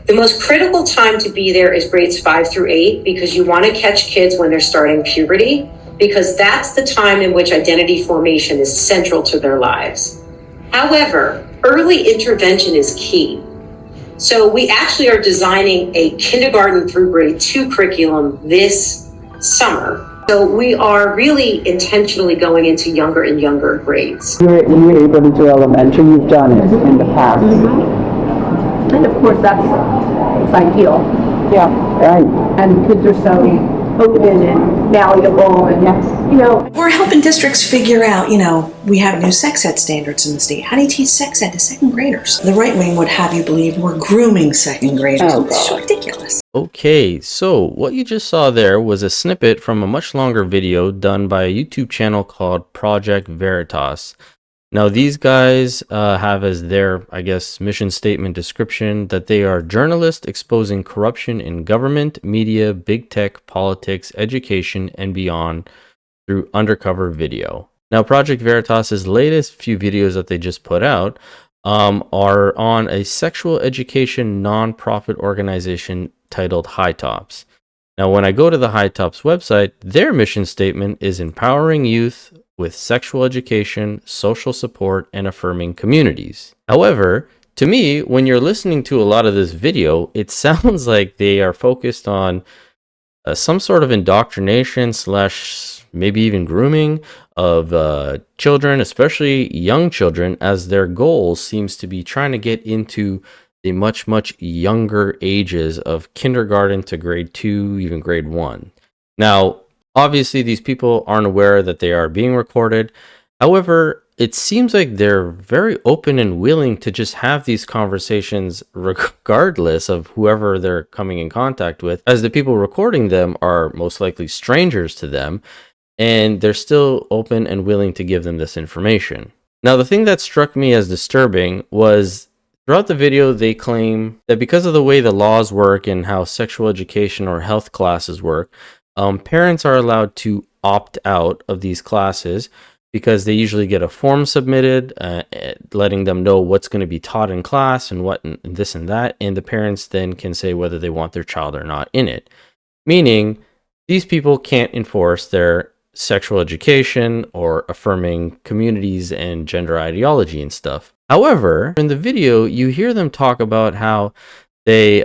The most critical time to be there is grades 5 through 8 because you want to catch kids when they're starting puberty, because that's the time in which identity formation is central to their lives. However, early intervention is key. So we actually are designing a kindergarten through grade 2 curriculum this summer. So we are really intentionally going into younger and younger grades. You're able to do elementary, you've done it in the past. And of course, it's ideal. Yeah, right. And kids are so open and malleable, and we're helping districts figure out, we have new sex ed standards in the state. How do you teach sex ed to second graders? The right wing would have you believe we're grooming second graders. Oh, it's ridiculous. Okay, so what you just saw there was a snippet from a much longer video done by a YouTube channel called Project Veritas. Now, these guys have as their, mission statement description that they are journalists exposing corruption in government, media, big tech, politics, education, and beyond through undercover video. Now, Project Veritas's latest few videos that they just put out are on a sexual education nonprofit organization titled High Tops. Now, when I go to the High Tops website, their mission statement is empowering youth with sexual education, social support, and affirming communities. However, to me, when you're listening to a lot of this video, it sounds like they are focused on some sort of indoctrination / maybe even grooming of children, especially young children, as their goal seems to be trying to get into the much, much younger ages of kindergarten to grade 2, even grade 1. Now, obviously, these people aren't aware that they are being recorded. However, it seems like they're very open and willing to just have these conversations regardless of whoever they're coming in contact with, as the people recording them are most likely strangers to them, and they're still open and willing to give them this information. Now, the thing that struck me as disturbing was throughout the video, they claim that because of the way the laws work and how sexual education or health classes work, parents are allowed to opt out of these classes because they usually get a form submitted letting them know what's going to be taught in class and what and this and that, and the parents then can say whether they want their child or not in it. Meaning, these people can't enforce their sexual education or affirming communities and gender ideology and stuff. However, in the video, you hear them talk about how they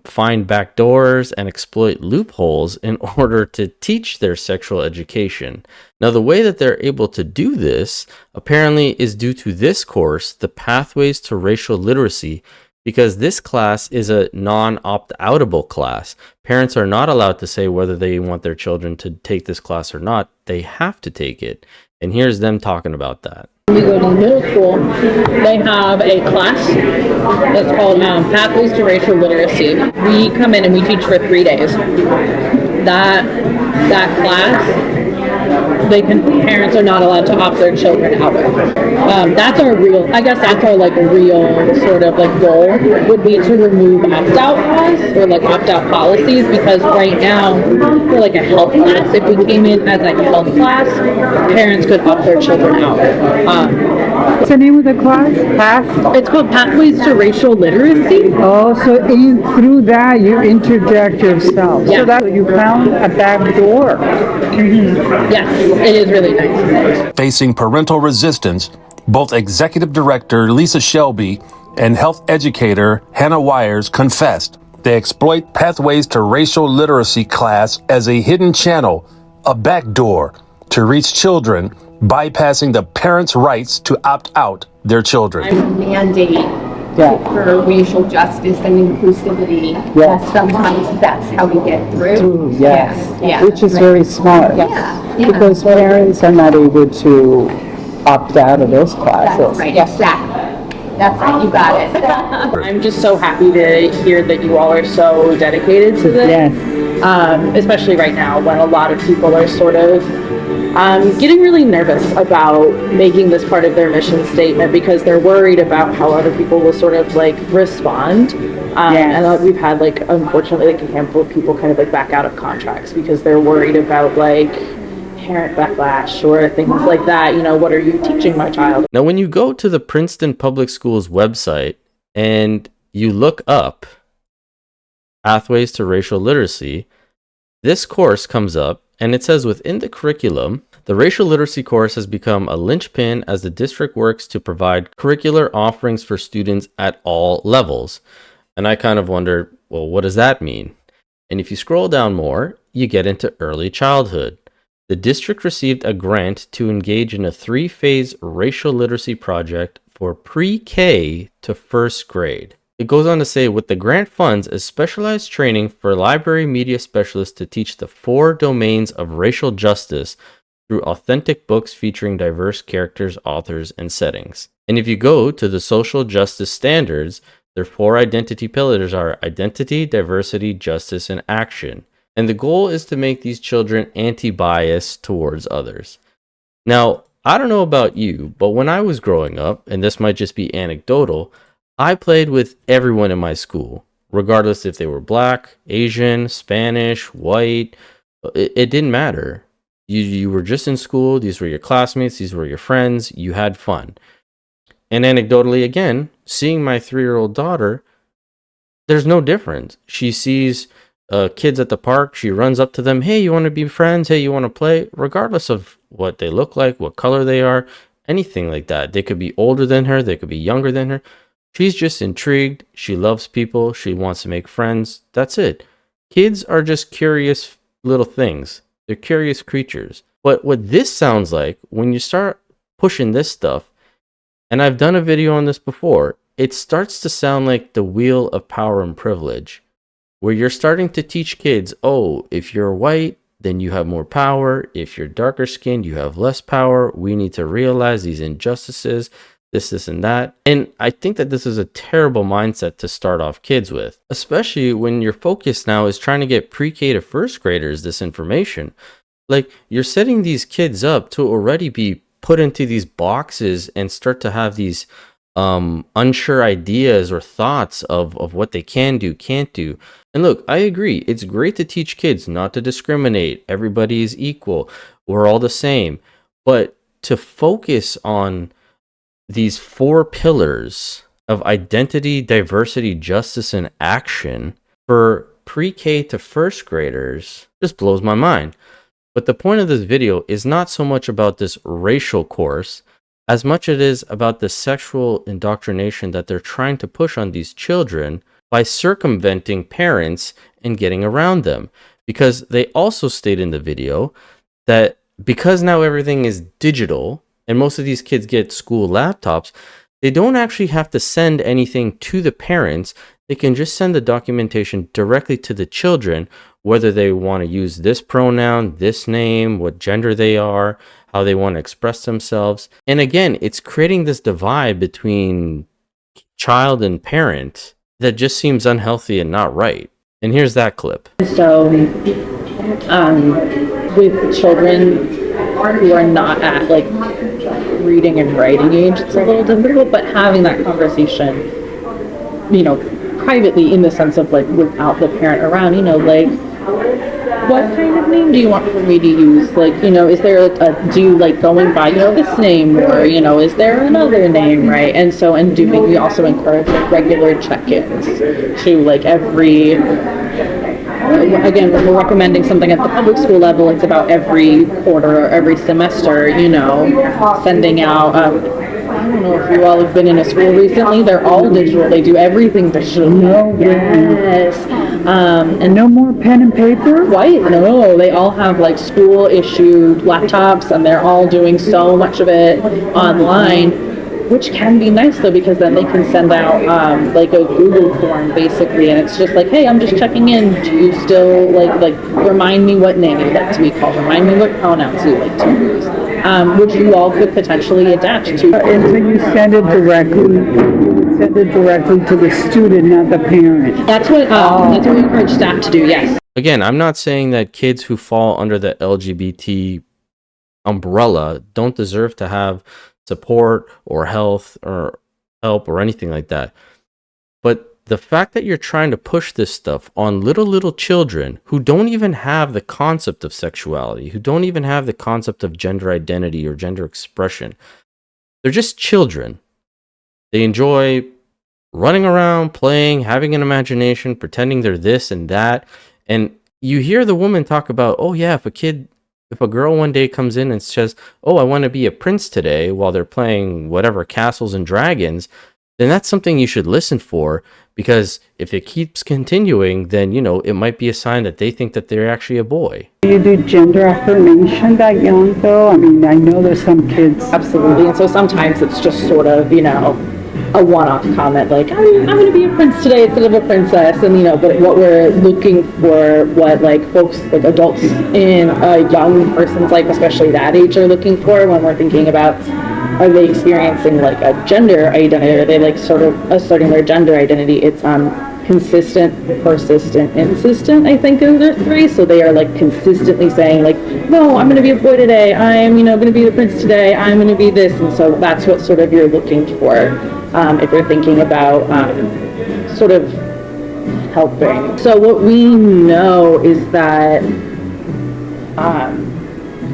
find back doors and exploit loopholes in order to teach their sexual education. Now, the way that they're able to do this apparently is due to this course, the Pathways to Racial Literacy, because this class is a non-opt-outable class. Parents are not allowed to say whether they want their children to take this class or not. They have to take it. And here's them talking about that. When we go to middle school, they have a class that's called Pathways to Racial Literacy. We come in and we teach for 3 days. That class, parents are not allowed to opt their children out of. That's our real, real sort of goal would be to remove opt-out laws or opt-out policies, because right now for a health class, if we came in as a health class, parents could opt their children out. What's the name of the class? It's called Pathways to Racial Literacy. Oh, so through that you interject yourself. Yeah. So that you found a back door. Mm-hmm. Yes, it is really nice. Facing parental resistance, both Executive Director Lisa Shelby and health educator Hannah Wires confessed they exploit Pathways to Racial Literacy class as a hidden channel, a backdoor to reach children, bypassing the parents' rights to opt out their children. I would mandate for racial justice and inclusivity. Yes. Sometimes that's how we get through. Yes. Yeah. Which is very smart. Yeah. Because parents are not able to opt out of those classes. That's right. Exactly. That's right. You got it. I'm just so happy to hear that you all are so dedicated to this. Yes. Especially right now when a lot of people are sort of getting really nervous about making this part of their mission statement because they're worried about how other people will sort of respond. And we've had unfortunately a handful of people kind of back out of contracts because they're worried about parent backlash or things like that. What are you teaching my child? Now, when you go to the Princeton Public Schools website and you look up Pathways to Racial Literacy, this course comes up and it says within the curriculum, the racial literacy course has become a linchpin as the district works to provide curricular offerings for students at all levels. And I kind of wonder, well, what does that mean? And if you scroll down more, you get into early childhood. The district received a grant to engage in a 3-phase racial literacy project for pre-K to first grade. It goes on to say, with the grant funds is specialized training for library media specialists to teach the 4 domains of racial justice through authentic books featuring diverse characters, authors, and settings. And if you go to the social justice standards, their 4 identity pillars are identity, diversity, justice, and action. And the goal is to make these children anti-biased towards others. Now, I don't know about you, but when I was growing up, and this might just be anecdotal, I played with everyone in my school, regardless if they were black, Asian, Spanish, white. It didn't matter. You were just in school. These were your classmates. These were your friends. You had fun. And anecdotally, again, seeing my 3-year-old daughter, there's no difference. She sees kids at the park. She runs up to them. Hey, you want to be friends? Hey, you want to play? Regardless of what they look like, what color they are, anything like that. They could be older than her. They could be younger than her. She's just intrigued. She loves people. She wants to make friends. That's it. Kids are just curious little things. They're curious creatures. But what this sounds like, when you start pushing this stuff, and I've done a video on this before, it starts to sound like the wheel of power and privilege, where you're starting to teach kids, oh, if you're white, then you have more power. If you're darker skinned, you have less power. We need to realize these injustices, this, and that. And I think that this is a terrible mindset to start off kids with, especially when your focus now is trying to get pre-K to first graders this information. Like, you're setting these kids up to already be put into these boxes and start to have these unsure ideas or thoughts of what they can do, can't do. And look, I agree. It's great to teach kids not to discriminate. Everybody is equal. We're all the same. But to focus on these 4 pillars of identity, diversity, justice, and action for pre-K to first graders just blows my mind. But the point of this video is not so much about this racial course as much as it is about the sexual indoctrination that they're trying to push on these children by circumventing parents and getting around them. Because they also state in the video that because now everything is digital and most of these kids get school laptops, they don't actually have to send anything to the parents. They can just send the documentation directly to the children, whether they want to use this pronoun, this name, what gender they are, how they want to express themselves. And again, it's creating this divide between child and parent that just seems unhealthy and not right. And here's that clip. So, with children who are not at like reading and writing age, it's a little difficult, but having that conversation, privately, in the sense of like without the parent around, like, what kind of name do you want for me to use? Like, is there do you like going by, this name, or, is there another name, right? And so in doing, we also encourage like regular check-ins to like every, again, when we're recommending something at the public school level, it's about every quarter or every semester, sending out, I don't know if you all have been in a school recently. They're all digital. They do everything digital. No, yes. And no more pen and paper? White? No, they all have like school issued laptops, and they're all doing so much of it online, which can be nice though, because then they can send out like a Google form basically, and it's just like, hey, I'm just checking in. Do you still like remind me what name you'd like to be called? Remind me what pronouns you like to use. Which you all could potentially adapt to. And so you send it directly to the student, not the parent. That's what we encourage staff to do, yes. Again, I'm not saying that kids who fall under the LGBT umbrella don't deserve to have support or health or help or anything like that. But the fact that you're trying to push this stuff on little children who don't even have the concept of sexuality, who don't even have the concept of gender identity or gender expression, they're just children. They enjoy running around, playing, having an imagination, pretending they're this and that. And you hear the woman talk about, oh yeah, if a girl one day comes in and says, oh, I want to be a prince today, while they're playing whatever castles and dragons, then that's something you should listen for, because if it keeps continuing, then, it might be a sign that they think that they're actually a boy. Do you do gender affirmation that young though? I mean, I know there's some kids. Absolutely. And so sometimes it's just sort of, a one-off comment, like, I'm going to be a prince today instead of a princess. And, but what we're looking for, what like folks, like adults in a young person's life, especially that age, are looking for when we're thinking about, are they experiencing like a gender identity? Are they like sort of asserting their gender identity? It's consistent, persistent, insistent, I think are the three. So they are like consistently saying like, no, I'm going to be a boy today. I'm, going to be the prince today. I'm going to be this. And so that's what sort of you're looking for if you're thinking about sort of helping. So what we know is that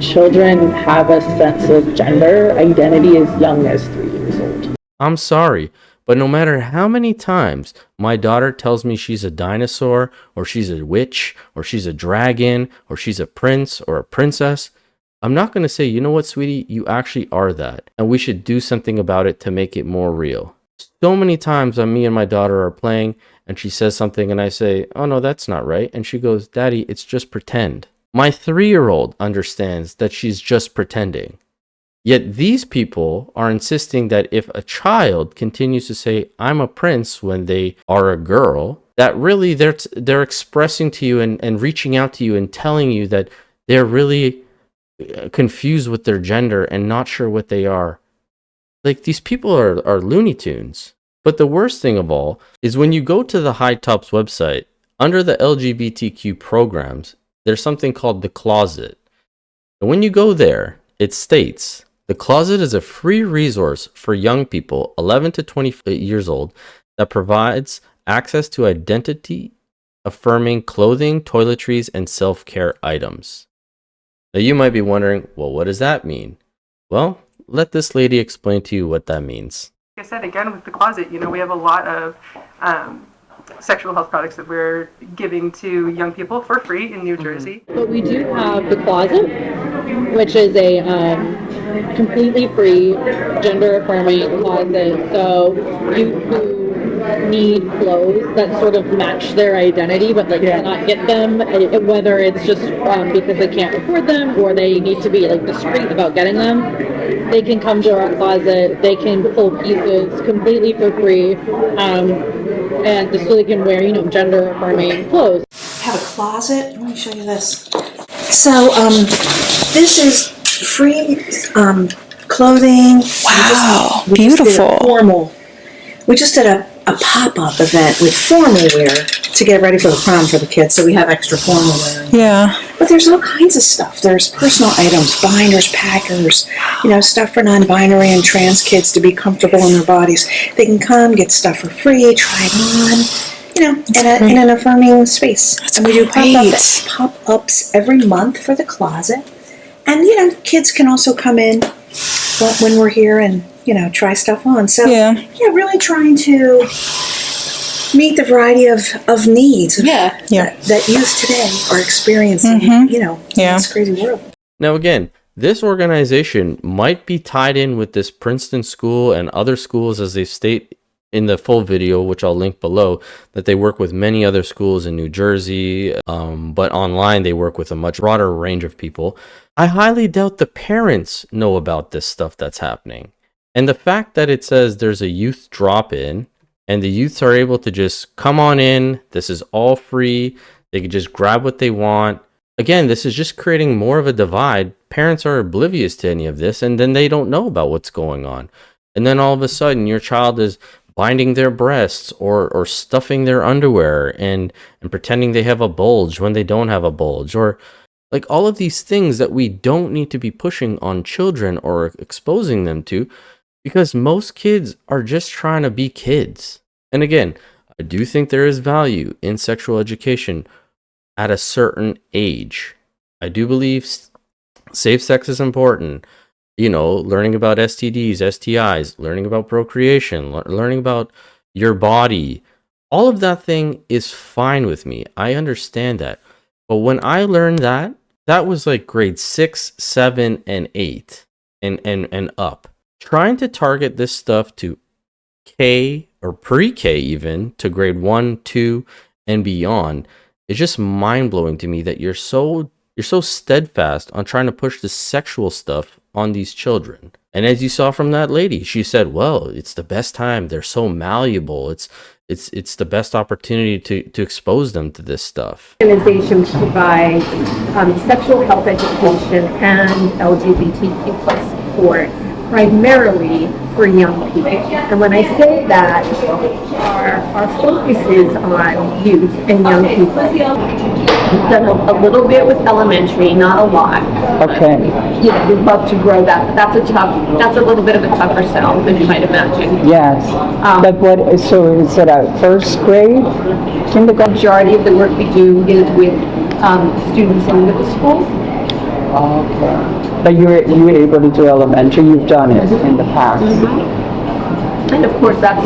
children have a sense of gender identity as young as 3 years old. I'm sorry, but no matter how many times my daughter tells me she's a dinosaur, or she's a witch, or she's a dragon, or she's a prince or a princess, I'm not going to say, you know what, sweetie, you actually are that, and we should do something about it to make it more real. So many times me and my daughter are playing, and she says something, and I say, oh no, that's not right. And she goes, Daddy, it's just pretend. My 3-year-old understands that she's just pretending. Yet these people are insisting that if a child continues to say, I'm a prince, when they are a girl, that really they're expressing to you and reaching out to you and telling you that they're really confused with their gender and not sure what they are. Like, these people are Looney Tunes. But the worst thing of all is when you go to the High Top's website, under the LGBTQ programs, there's something called The Closet. And when you go there, it states, The Closet is a free resource for young people 11 to 20 years old that provides access to identity-affirming clothing, toiletries, and self-care items. Now you might be wondering, well, what does that mean? Well, let this lady explain to you what that means. Like I said, again, with The Closet, we have a lot of sexual health products that we're giving to young people for free in New Jersey. But we do have The Closet, which is a completely free gender affirming closet. So you who need clothes that sort of match their identity, but like cannot get them, whether it's just because they can't afford them or they need to be like discreet about getting them, they can come to our closet. They can pull pieces completely for free, and just so they can wear, gender affirming clothes. I have a closet. Let me show you this. So, this is free clothing. Wow, We beautiful. We just did a pop-up event with formal wear to get ready for the prom for the kids, so we have extra formal wear. Yeah. But there's all kinds of stuff. There's personal items, binders, packers, stuff for non-binary and trans kids to be comfortable in their bodies. They can come, get stuff for free, try it on, in an affirming space. And we do pop-ups every month for the closet. And, kids can also come in when we're here and, try stuff on. So, really trying to meet the variety of needs that youth today are experiencing, in this crazy world. Now again, this organization might be tied in with this Princeton school and other schools, as they state in the full video, which I'll link below, that they work with many other schools in New Jersey, but online they work with a much broader range of people. I highly doubt the parents know about this stuff that's happening. And the fact that it says there's a youth drop-in, and the youths are able to just come on in, this is all free, they can just grab what they want. Again, this is just creating more of a divide. Parents are oblivious to any of this, and then they don't know about what's going on. And then all of a sudden, your child is binding their breasts or stuffing their underwear and pretending they have a bulge when they don't have a bulge, or like all of these things that we don't need to be pushing on children or exposing them to, because most kids are just trying to be kids. And again, I do think there is value in sexual education at a certain age. I do believe safe sex is important. Learning about STDs, STIs, learning about procreation, learning about your body, all of that thing is fine with me. I understand that. But when I learned that, that was like grade 6, 7, and 8 and up. Trying to target this stuff to K or pre-K even to grade 1, 2, and beyond is just mind-blowing to me that you're so steadfast on trying to push the sexual stuff on these children. And as you saw from that lady, she said, well, it's the best time. They're so malleable. It's the best opportunity to expose them to this stuff. Organization provides sexual health education and LGBTQ plus support primarily for young people. And when I say that, our focus is on youth and young people. We've done a little bit with elementary, not a lot. Okay, You know, we'd love to grow that, but that's a little bit of a tougher sell, as you might imagine. yes. But so is it a first grade, kindergarten? Majority of the work we do is with students in middle school. Okay. But you were able to do elementary, you've done it in the past. And of course, that's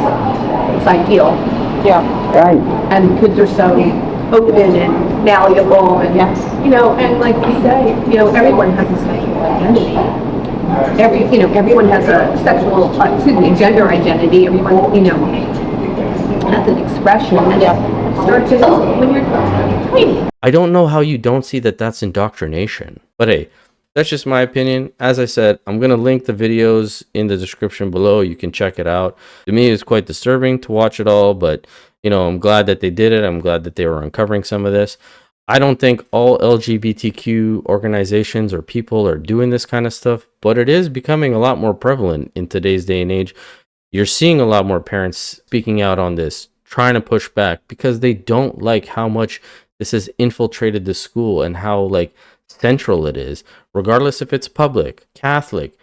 ideal. Yeah. Right. And kids are so open and malleable and, you know, and like we say, you know, everyone has a sexual identity. Everyone has a gender identity. Everyone, you know, has an expression. And it starts when you're tiny. I don't know how you don't see that that's indoctrination. But hey, that's just my opinion. As I said, I'm going to link the videos in the description below. You can check it out. To me, it's quite disturbing to watch it all, but you know, I'm glad that they did it. I'm glad that they were uncovering some of this. I don't think all LGBTQ organizations or people are doing this kind of stuff, but it is becoming a lot more prevalent in today's day and age. You're seeing a lot more parents speaking out on this, trying to push back because they don't like how much this has infiltrated the school and how like central it is, regardless if it's public, Catholic.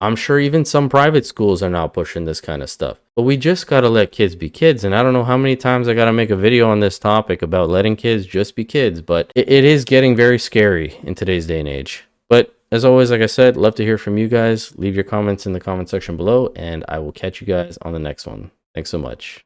I'm sure even some private schools are now pushing this kind of stuff. But we just got to let kids be kids. And I don't know how many times I got to make a video on this topic about letting kids just be kids. But it is getting very scary in today's day and age. But as always, like I said, love to hear from you guys. Leave your comments in the comment section below. And I will catch you guys on the next one. Thanks so much.